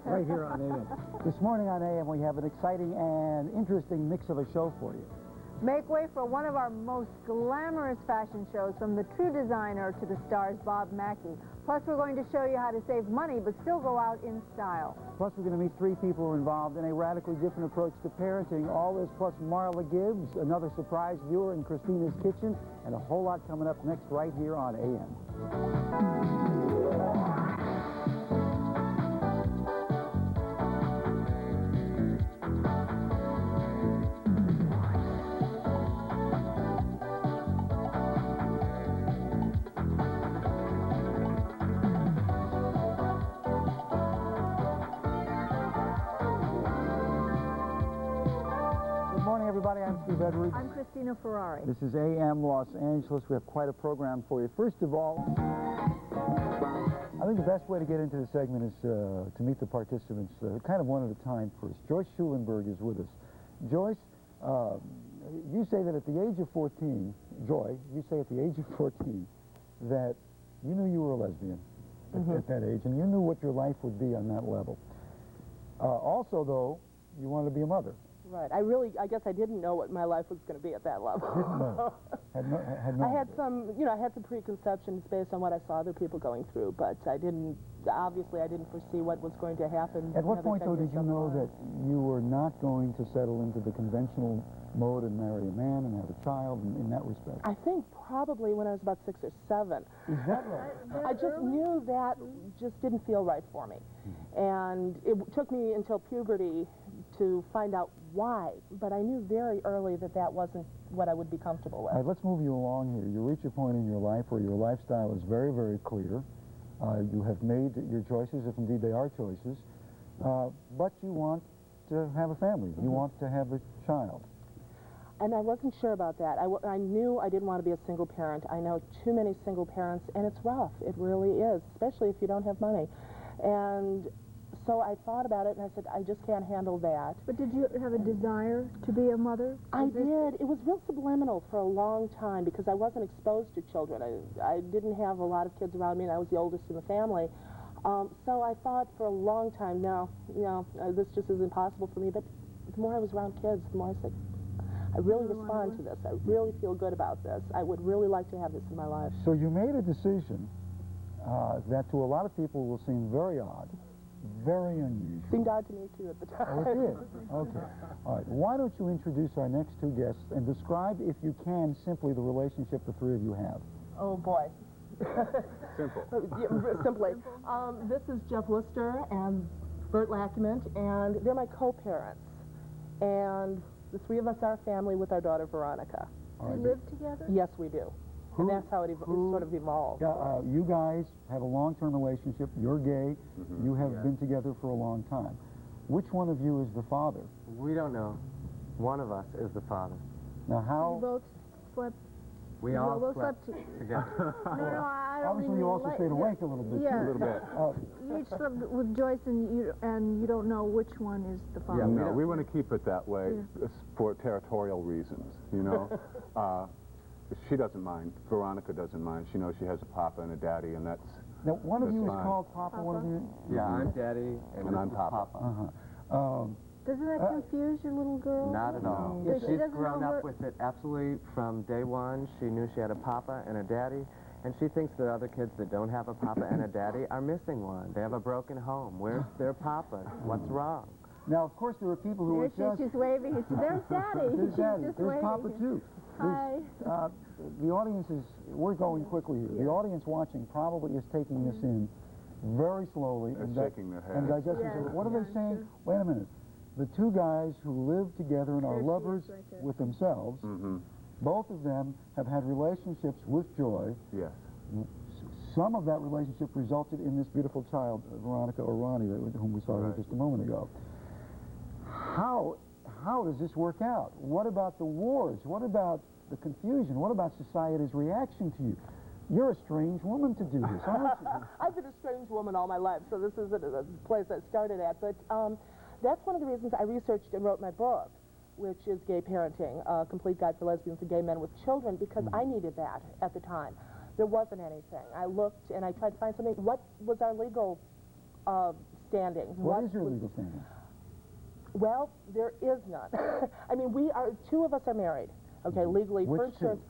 right here on AM. This morning on AM, we have an exciting and interesting mix of a show for you. Make way for one of our most glamorous fashion shows, from the true designer to the star's Bob Mackie. Plus, we're going to show you how to save money but still go out in style. Plus, we're going to meet three people involved in a radically different approach to parenting. All this plus Marla Gibbs, another surprise viewer in Christina's kitchen, and a whole lot coming up next right here on AM. Everybody, I'm Steve Edwards. I'm Christina Ferrari. This is AM Los Angeles. We have quite a program for you. First of all, I think the best way to get into the segment is to meet the participants kind of one at a time first. Joyce Schulenberg is with us. Joyce, you say that at the age of 14, Joy, you say at the age of 14 that you knew you were a lesbian at that age, and you knew what your life would be on that level. Also, though, you wanted to be a mother. Right. I guess I didn't know what my life was going to be at that level. Didn't know. Had no I had some, I had some preconceptions based on what I saw other people going through, but obviously I didn't foresee what was going to happen. At what point, though, did you know that you were not going to settle into the conventional mode and marry a man and have a child in that respect? I think probably when I was about 6 or 7. Is that right? I just knew that just didn't feel right for me. And it took me until puberty to find out why, but I knew very early that that wasn't what I would be comfortable with. All right, let's move you along here. You reach a point in your life where your lifestyle is very, very clear. You have made your choices, if indeed they are choices, but you want to have a family. You want to have a child. And I wasn't sure about that. I knew I didn't want to be a single parent. I know too many single parents, and it's rough. It really is, especially if you don't have money. And so I thought about it, and I said, I just can't handle that. But did you have a desire to be a mother? I did. It was real subliminal for a long time because I wasn't exposed to children. I didn't have a lot of kids around me, and I was the oldest in the family. So I thought for a long time, no, this just isn't possible for me. But the more I was around kids, the more I said, I really respond to this. I really feel good about this. I would really like to have this in my life. So you made a decision that to a lot of people will seem very odd, very unusual. Seemed odd to me, too, at the time. Oh, it did? Okay. All right. Why don't you introduce our next two guests and describe, if you can, simply the relationship the three of you have. Oh, boy. Simple. Simply. This is Jeff Worcester and Bert Lacament, and they're my co-parents. And the three of us are a family with our daughter, Veronica. All right. You live together? Yes, we do. And that's how it sort of evolved. You guys have a long-term relationship. You're gay. You have been together for a long time. Which one of you is the father? We don't know. One of us is the father. Now, You how... both slept? We all both slept slept together. No, I don't Obviously, mean you also stayed awake a little bit, Yeah. too. A little bit. You each slept with Joyce, and you don't know which one is the father. Yeah, no, we want to keep it that way for territorial reasons, She doesn't mind. Veronica doesn't mind. She knows she has a papa and a daddy, and that's... Now, one of you is fine. called Papa, one of you... Yeah, I'm Daddy, And I'm Papa. Doesn't that confuse your little girl? Not at all. So she She's doesn't grown know up with it absolutely from day one. She knew she had a papa and a daddy, and she thinks that other kids that don't have a papa and a daddy are missing one. They have a broken home. Where's their papa? What's wrong? Now, of course, there are people who are just... She's waving. There's Daddy. There's She's Daddy. just There's waving. Papa, too. Hi. The audience is... We're going quickly here. The audience watching probably is taking this in very slowly. They're shaking their head. And digesting. Yeah. What are they saying? Sure. Wait a minute. The two guys who live together and are There she is, lovers right there. with themselves, both of them have had relationships with Joy. Yes. Some of that relationship resulted in this beautiful child, Veronica or Ronnie, whom we saw here just a moment ago. How does this work out? What about the wars? What about the confusion? What about society's reaction to you? You're a strange woman to do this, aren't you? I've been a strange woman all my life, so this isn't a place I started at. But that's one of the reasons I researched and wrote my book, which is Gay Parenting, a complete guide for lesbians and gay men with children, because I needed that at the time. There wasn't anything. I looked and I tried to find something. What was our legal standing. What is your legal standing? Well, there is none. I mean, two of us are married, okay, legally. Which for insurance,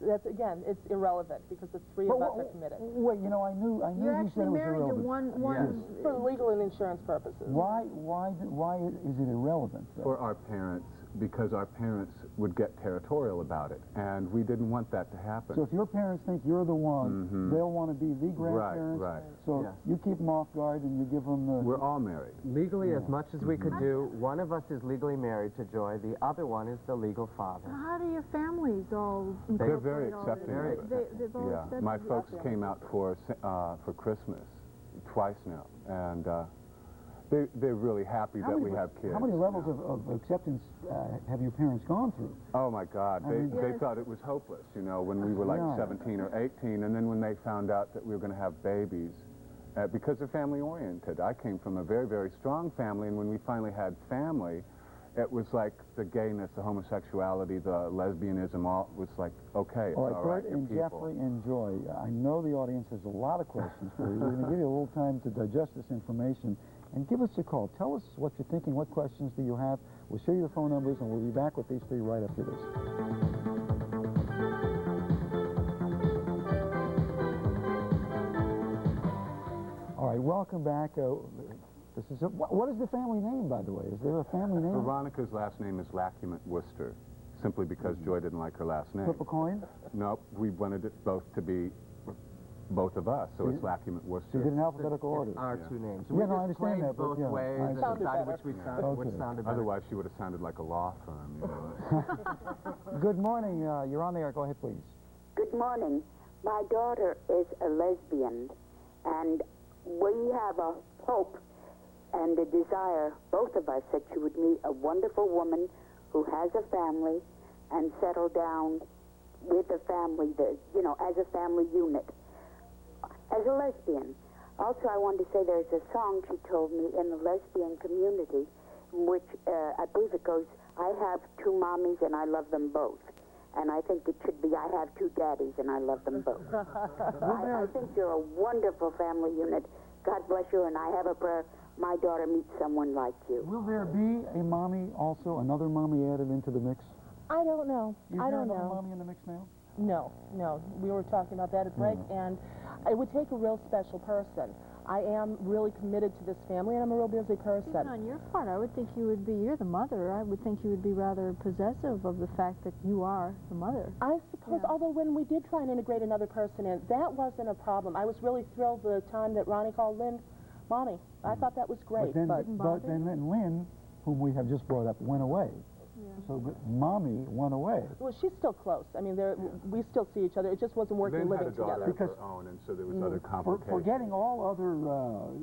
that's, again, it's irrelevant because the three of us are committed. Wait, you know, I knew You're you said actually it was married to irrelevant. one. For legal and insurance purposes. Why is it irrelevant, though? For our parents, because our parents would get territorial about it, and we didn't want that to happen. So if your parents think you're the one, they'll want to be the grandparents. Right. So Yeah. you keep them off guard and you give them the... We're all married. Legally, as much as we could do, one of us is legally married to Joy, the other one is the legal father. How do your families all They're very incorporate all this? accepting of it. They've all Yeah, accepted my it. folks came out for Christmas twice now, and they're really happy that we have kids. How many levels of acceptance have your parents gone through? Oh my God, they Yes. thought it was hopeless, you know, when we were like Yeah. 17 or 18, and then when they found out that we were going to have babies, because they're family oriented. I came from a very, very strong family, and when we finally had family, it was like the gayness, the homosexuality, the lesbianism, all was like, okay, it's All right, all right, Bert you're and people. Jeffrey and Joy, I know the audience has a lot of questions for you. We're going to give you a little time to digest this information and give us a call. Tell us what you're thinking, what questions do you have. We'll show you the phone numbers, and we'll be back with these three right after this. All right, welcome back. What is the family name, by the way? Is there a family name? Veronica's last name is Lacument Worcester, simply because Joy didn't like her last name. Flip a coin? Nope, we wanted it both to be both of us, so it's Lacument So you Worcester. did in alphabetical order. Our two names. Yeah, we no, I just understand played that, but, both yeah, ways I and Sounded decided better. which Okay. sounded better. Otherwise, she would have sounded like a law firm, you know. Good morning. You're on the air. Go ahead, please. Good morning. My daughter is a lesbian, and we have a hope and a desire, both of us, that she would meet a wonderful woman who has a family and settle down with a family, as a family unit, as a lesbian. Also, I wanted to say there's a song she told me in the lesbian community, which I believe it goes, I have two mommies and I love them both. And I think it should be, I have two daddies and I love them both. I think you're a wonderful family unit. God bless you, and I have a prayer my daughter meets someone like you. Will there be a mommy also, another mommy added into the mix? I don't know. Is I there don't another know. mommy in the mix now? No. We were talking about that at break, and it would take a real special person. I am really committed to this family, and I'm a real busy person. Even on your part, I would think you're the mother. I would think you would be rather possessive of the fact that you are the mother. I suppose, Yeah. although when we did try and integrate another person in, that wasn't a problem. I was really thrilled the time that Ronnie called Lynn Mommy. I thought that was great. But then Lynn, whom we have just brought up, went away. So mommy went away. Well, she's still close. I mean, we still see each other. It just wasn't working Lynn had a living daughter together. of her own, and so there was other complications. Forgetting all other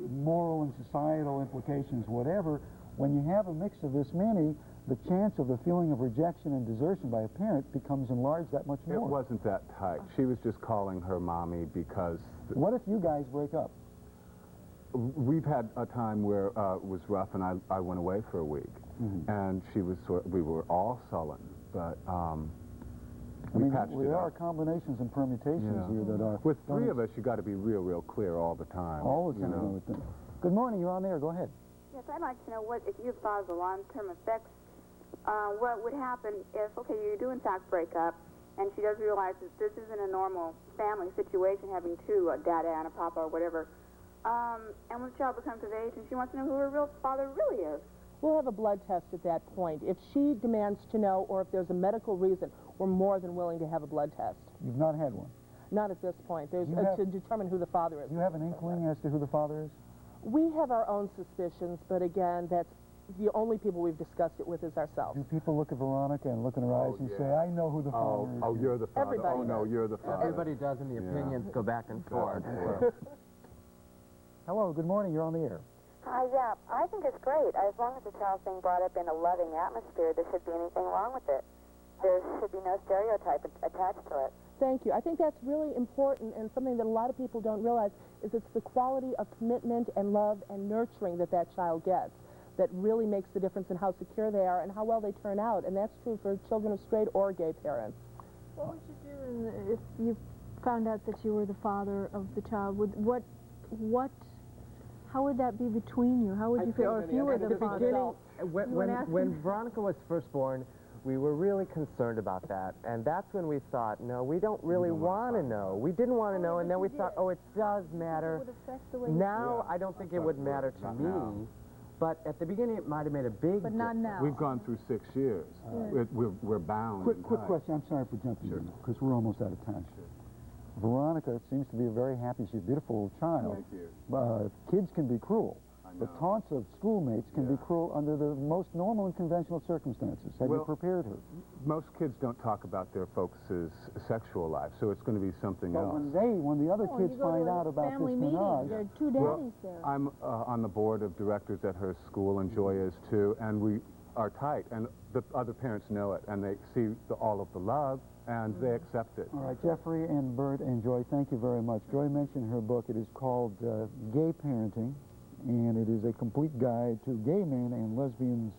moral and societal implications, whatever, when you have a mix of this many, the chance of the feeling of rejection and desertion by a parent becomes enlarged that much more. It wasn't that tight. She was just calling her mommy because... What if you guys break up? We've had a time where it was rough, and I went away for a week, and we were all sullen, but we patched it there up. are combinations and permutations here that are... With three of us, you got to be real, real clear all the time. All the you time, I know. would think. Good morning, you're on there, go ahead. Yes, I'd like to know what, if you thought of the long-term effects, what would happen if, okay, you do in fact break up, and she does realize that this isn't a normal family situation, having two, a dada and a papa or whatever, and when the child becomes of age and she wants to know who her real father really is. We'll have a blood test at that point. If she demands to know, or if there's a medical reason, we're more than willing to have a blood test. You've not had one. Not at this point. There's to determine who the father is. Do you have an inkling as to who the father is? We have our own suspicions, but again, that's the only people we've discussed it with is ourselves. Do people look at Veronica and look in her eyes and say, I know who the father is? Oh, you're the father. Everybody Oh, no, does. you're the father. Everybody does, and the opinions go back and forth. Hello, good morning, you're on the air. Hi, yeah, I think it's great. As long as the child's being brought up in a loving atmosphere, there should be anything wrong with it. There should be no stereotype attached to it. Thank you. I think that's really important, and something that a lot of people don't realize is it's the quality of commitment and love and nurturing that child gets that really makes the difference in how secure they are and how well they turn out, and that's true for children of straight or gay parents. What would you do if you found out that you were the father of the child? How would that be between you? How would you feel, or if you were At the the father? beginning, You wouldn't ask when him? Veronica was first born, we were really concerned about that, and that's when we thought, no, we don't really want to know. We didn't want to know, and then we thought, oh, it does matter. It would affect the way you Now, I don't think it would matter to Not me, now. but at the beginning, it might have made a big But not now. We've gone through 6 years. We're bound. in Quick time. question. I'm sorry for jumping in, because we're almost out of time. Veronica seems to be a very happy, she's a beautiful child. Thank you. Kids can be cruel. The know. taunts of schoolmates can be cruel under the most normal and conventional circumstances. Have you Well, prepared her? Most kids don't talk about their folks' sexual life, so it's going to be something But else. when the other Oh, kids you go to find a out about this family meeting. menage, There are two daddies there. I'm on the board of directors at her school, and Joy is too, and we are tight, and the other parents know it, and they see all of the love, and they accept it. all right, Jeffrey and Bert and Joy, thank you very much. Joy mentioned her book. It is called Gay Parenting, and it is a complete guide to gay men and lesbians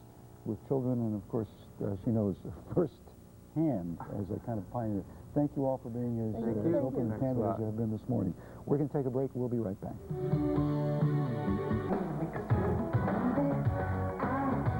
with children, and of course, she knows firsthand as a kind of pioneer. Thank you all for being as open and Thanks a candid lot. as you have been this morning. We're going to take a break. We'll be right back.